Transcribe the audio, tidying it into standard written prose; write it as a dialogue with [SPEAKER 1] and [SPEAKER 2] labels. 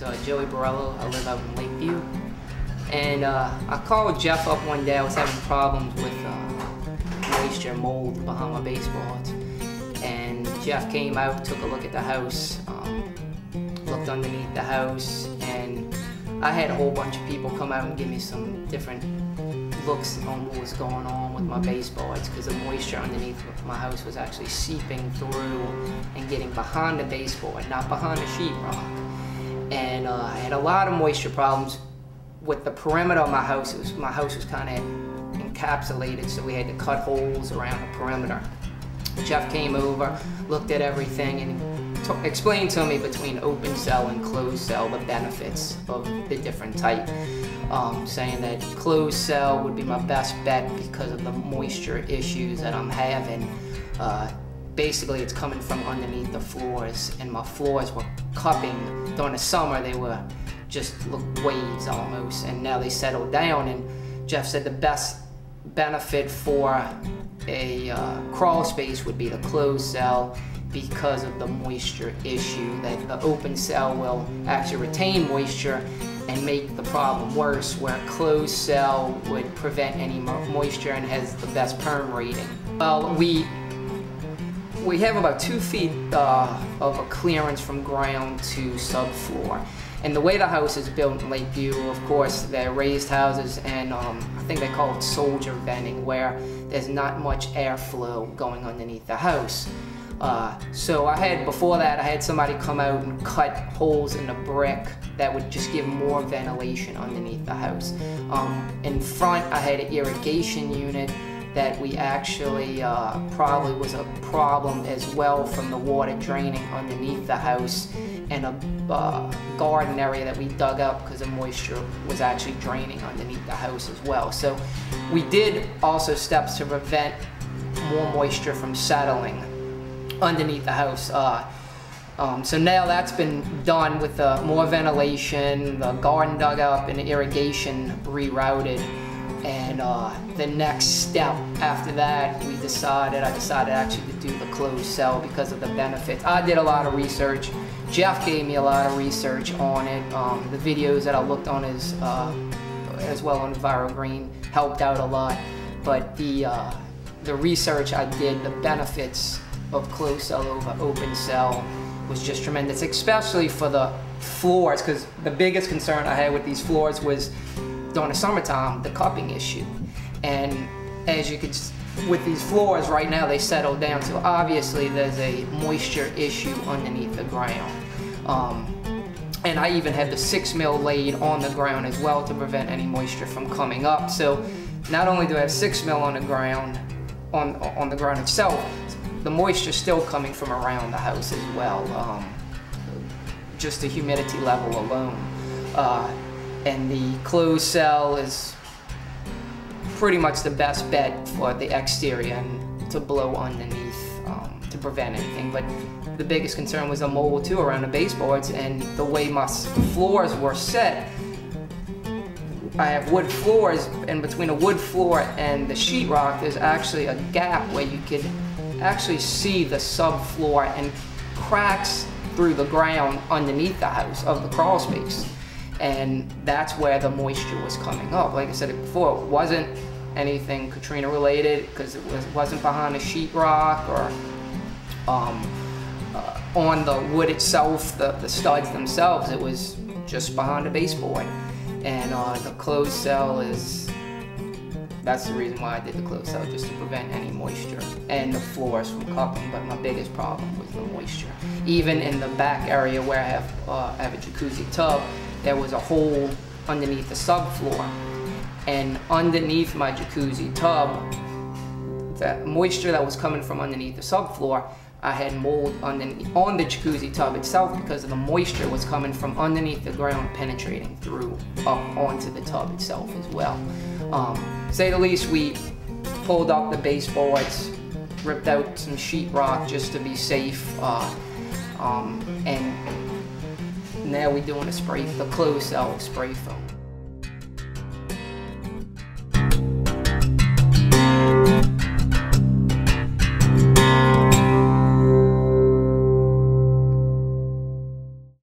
[SPEAKER 1] name's Joey Borrello. I live out in Lakeview. And I called Jeff up one day. I was having problems with moisture, mold behind my baseboards. And Jeff came out, took a look at the house, looked underneath the house, and I had a whole bunch of people come out and give me some different looks on what was going on with my baseboards, because the moisture underneath my house was actually seeping through and getting behind the baseboard, not behind the sheetrock. And I had a lot of moisture problems with the perimeter of my house. My house was kind of encapsulated, so we had to cut holes around the perimeter. Jeff came over, looked at everything, and explained to me between open cell and closed cell the benefits of the different type, saying that closed cell would be my best bet because of the moisture issues that I'm having. Basically, it's coming from underneath the floors, and my floors were cupping. During the summer, they were just waves almost, and now they settled down. And Jeff said the best benefit for a crawl space would be the closed cell because of the moisture issue, that the open cell will actually retain moisture and make the problem worse, where closed cell would prevent any moisture and has the best perm rating. Well, we have about 2 feet of a clearance from ground to subfloor. And the way the house is built in Lakeview, of course, they're raised houses, and I think they call it soldier venting, where there's not much airflow going underneath the house. So before that, I had somebody come out and cut holes in the brick that would just give more ventilation underneath the house. In front, I had an irrigation unit that we actually probably was a problem as well from the water draining underneath the house, and a garden area that we dug up because the moisture was actually draining underneath the house as well. So we did also steps to prevent more moisture from settling underneath the house. So now that's been done with more ventilation, the garden dug up, and the irrigation rerouted. And the next step after that, I decided actually to do the closed cell because of the benefits. I did a lot of research. Jeff gave me a lot of research on it. The videos that I looked on as well on EnviroGreen helped out a lot. But the research I did, the benefits of closed cell over open cell was just tremendous, especially for the floors, because the biggest concern I had with these floors was during the summertime, the cupping issue. And as you could, with these floors right now, they settle down, so obviously there's a moisture issue underneath the ground. And I even had the 6 mil laid on the ground as well to prevent any moisture from coming up. So not only do I have 6 mil on the ground, on the ground itself, the moisture still coming from around the house as well, just the humidity level alone. And the closed cell is pretty much the best bet for the exterior and to blow underneath to prevent anything. But the biggest concern was the mold too around the baseboards, and the way my floors were set. I have wood floors, and between a wood floor and the sheetrock, there's actually a gap where you could actually see the subfloor and cracks through the ground underneath the house of the crawl space. And that's where the moisture was coming up. Like I said before, it wasn't anything Katrina related, because it wasn't behind the sheetrock or on the wood itself, the studs themselves. It was just behind the baseboard. And the closed cell that's the reason why I did the closed cell, just to prevent any moisture and the floors from cupping. But my biggest problem was the moisture. Even in the back area where I have a jacuzzi tub, there was a hole underneath the subfloor, and underneath my jacuzzi tub, the moisture that was coming from underneath the subfloor, I had mold on the jacuzzi tub itself because of the moisture was coming from underneath the ground, penetrating through up onto the tub itself as well. To say the least, we pulled up the baseboards, ripped out some sheetrock just to be safe, and now we're doing the closed cell spray foam.